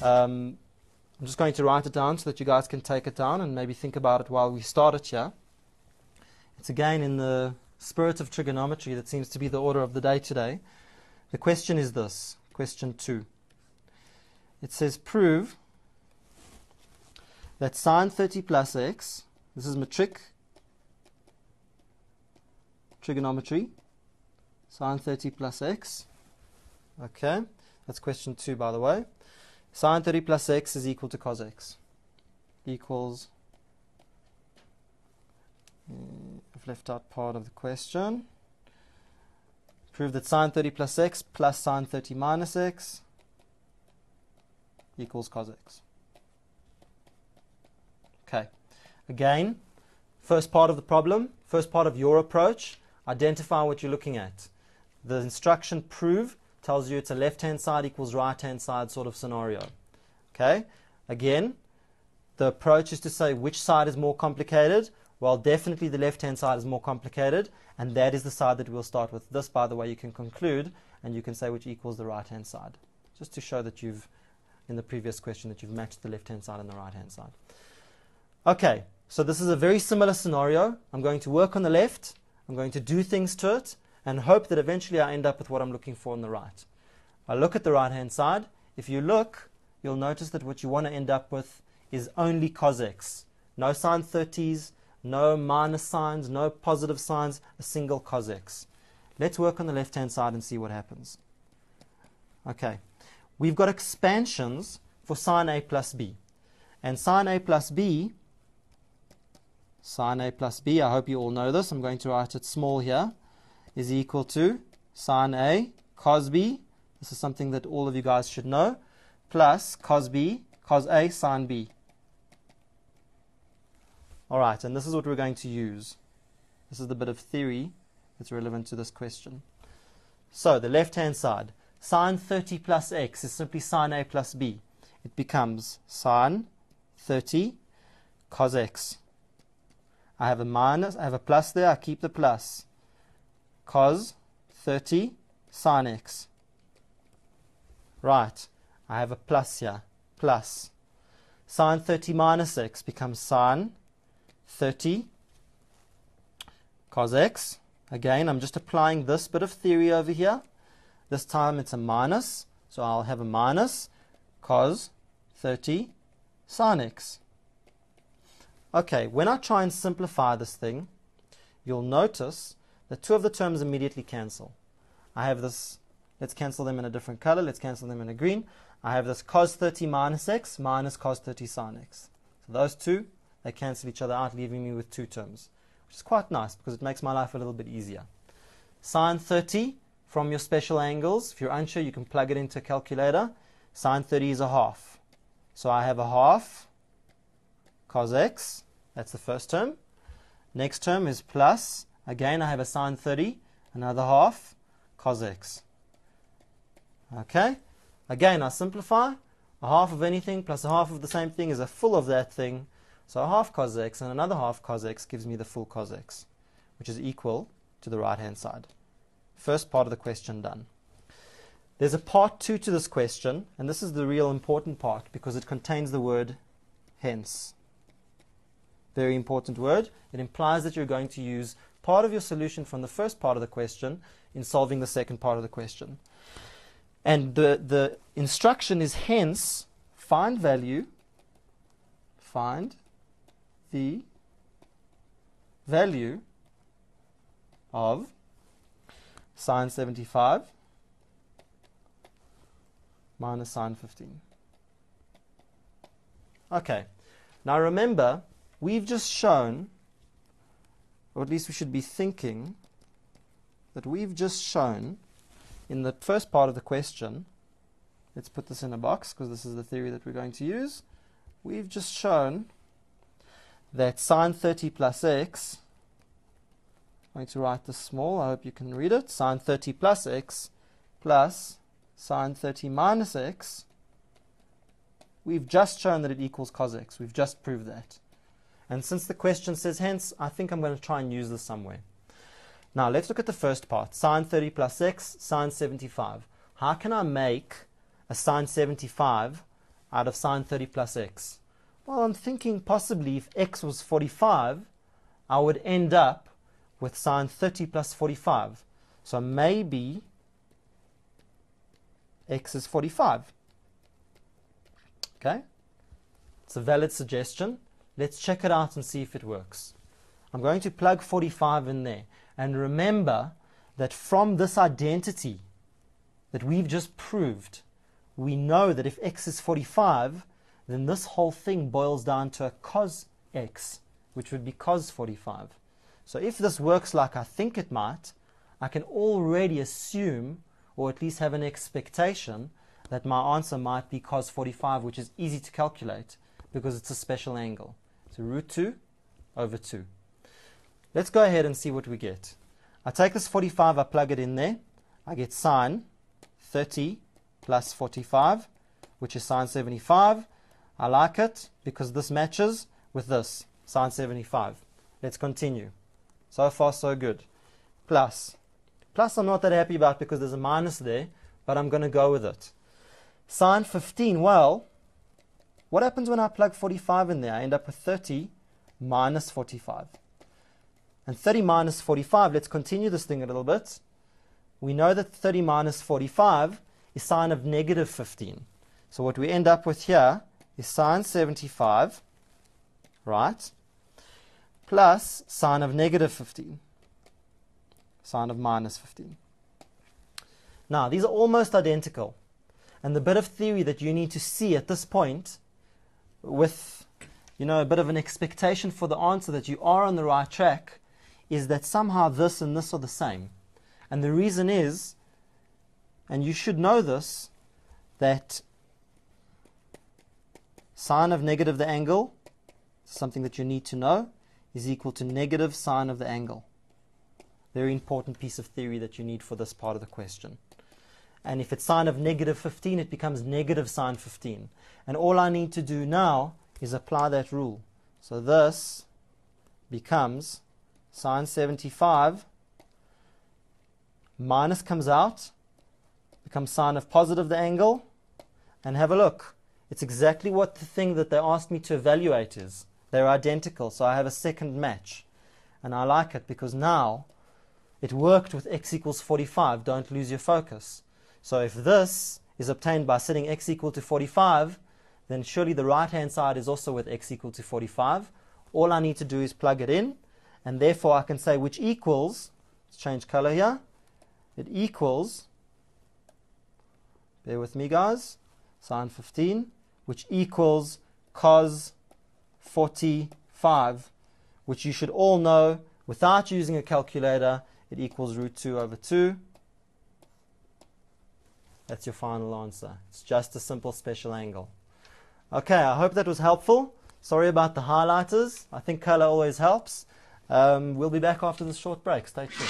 I'm just going to write it down so that you guys can take it down and maybe think about it while we start it here. It's again in the spirit of trigonometry that seems to be the order of the day today. The question is this, question 2. It says prove that sine 30 plus x, this is metric trigonometry, sine 30 plus x, okay, that's question 2 by the way. Sine 30 plus x is equal to cos x, equals, I've left out part of the question. Prove that sine 30 plus x plus sine 30 minus x equals cos x. Okay, again, first part of the problem, first part of your approach, identify what you're looking at. The instruction prove tells you it's a left-hand side equals right-hand side sort of scenario. Okay, again, the approach is to say which side is more complicated. Well, definitely the left-hand side is more complicated, and that is the side that we'll start with. This, by the way, you can conclude, and you can say which equals the right-hand side, just to show that you've, in the previous question, that you've matched the left-hand side and the right-hand side. Okay, so this is a very similar scenario. I'm going to work on the left, I'm going to do things to it, and hope that eventually I end up with what I'm looking for on the right. I look at the right-hand side. If you look, you'll notice that what you want to end up with is only cos x. No sine 30s, no minus signs, no positive signs, a single cos x. Let's work on the left-hand side and see what happens. Okay, we've got expansions for sine a plus b. And sine a plus b, I hope you all know this, I'm going to write it small here, is equal to sine a cos b, this is something that all of you guys should know, plus cos b, cos a sine b. Alright, and this is what we're going to use. This is the bit of theory that's relevant to this question. So, the left-hand side, sine 30 plus x is simply sine a plus b. It becomes sine 30 cos x. I have a minus, I have a plus there, I keep the plus. Cos 30 sine x. Right, I have a plus here, plus. Sine 30 minus x becomes sine 30 cos x. Again, I'm just applying this bit of theory over here. This time it's a minus, so I'll have a minus cos 30 sine x. Okay, when I try and simplify this thing, you'll notice that two of the terms immediately cancel. I have this, let's cancel them in a different color, let's cancel them in a green. I have this cos 30 minus x minus cos 30 sine x. So those two, they cancel each other out, leaving me with two terms, which is quite nice because it makes my life a little bit easier. Sine 30 from your special angles, if you're unsure, you can plug it into a calculator. Sine 30 is a half. So I have a half cos x, that's the first term. Next term is plus, again I have a sine 30, another half cos x. Okay, again I simplify, a half of anything plus a half of the same thing is a full of that thing. So a half cos x and another half cos x gives me the full cos x, which is equal to the right-hand side. First part of the question done. There's a part 2 to this question, and this is the real important part because it contains the word hence. Very important word. It implies that you're going to use part of your solution from the first part of the question in solving the second part of the question. And the instruction is hence, find value, find the value of sine 75 minus sine 15. Okay, now remember, we've just shown, or at least we should be thinking, that we've just shown in the first part of the question, let's put this in a box because this is the theory that we're going to use. We've just shown that sine 30 plus x, I'm going to write this small, I hope you can read it, sine 30 plus x plus sine 30 minus x, we've just shown that it equals cos x. We've just proved that. And since the question says hence, I think I'm going to try and use this somewhere. Now, let's look at the first part. Sine 30 plus x, sine 75. How can I make a sine 75 out of sine 30 plus x? Well, I'm thinking possibly if x was 45, I would end up with sine 30 plus 45. So maybe x is 45. Okay? It's a valid suggestion. Let's check it out and see if it works. I'm going to plug 45 in there. And remember that from this identity that we've just proved, we know that if x is 45, then this whole thing boils down to a cos x, which would be cos 45. So if this works like I think it might, I can already assume, or at least have an expectation, that my answer might be cos 45, which is easy to calculate because it's a special angle. So root 2 over 2. Let's go ahead and see what we get. I take this 45, I plug it in there. I get sine 30 plus 45, which is sine 75. I like it because this matches with this, sine 75. Let's continue. So far, so good. Plus. Plus I'm not that happy about because there's a minus there, but I'm going to go with it. Sine 15, well, what happens when I plug 45 in there? I end up with 30 minus 45. And 30 minus 45, let's continue this thing a little bit. We know that 30 minus 45 is sine of negative 15. So what we end up with here is sine 75, right, plus sine of negative 15, sine of minus 15. Now, these are almost identical. And the bit of theory that you need to see at this point with, a bit of an expectation for the answer that you are on the right track is that somehow this and this are the same. And the reason is, and you should know this, that sine of negative the angle, something that you need to know, is equal to negative sine of the angle. Very important piece of theory that you need for this part of the question. And if it's sine of negative 15, it becomes negative sine 15. And all I need to do now is apply that rule. So this becomes sine 75, minus comes out, becomes sine of positive the angle, and have a look. It's exactly what the thing that they asked me to evaluate is. They're identical, so I have a second match. And I like it because now it worked with x equals 45. Don't lose your focus. So if this is obtained by setting x equal to 45, then surely the right-hand side is also with x equal to 45. All I need to do is plug it in, and therefore I can say which equals, let's change color here, it equals, bear with me guys, sine 15, which equals cos 45, which you should all know without using a calculator, it equals root 2 over 2. That's your final answer. It's just a simple special angle. Okay, I hope that was helpful. Sorry about the highlighters. I think color always helps. We'll be back after this short break. Stay tuned.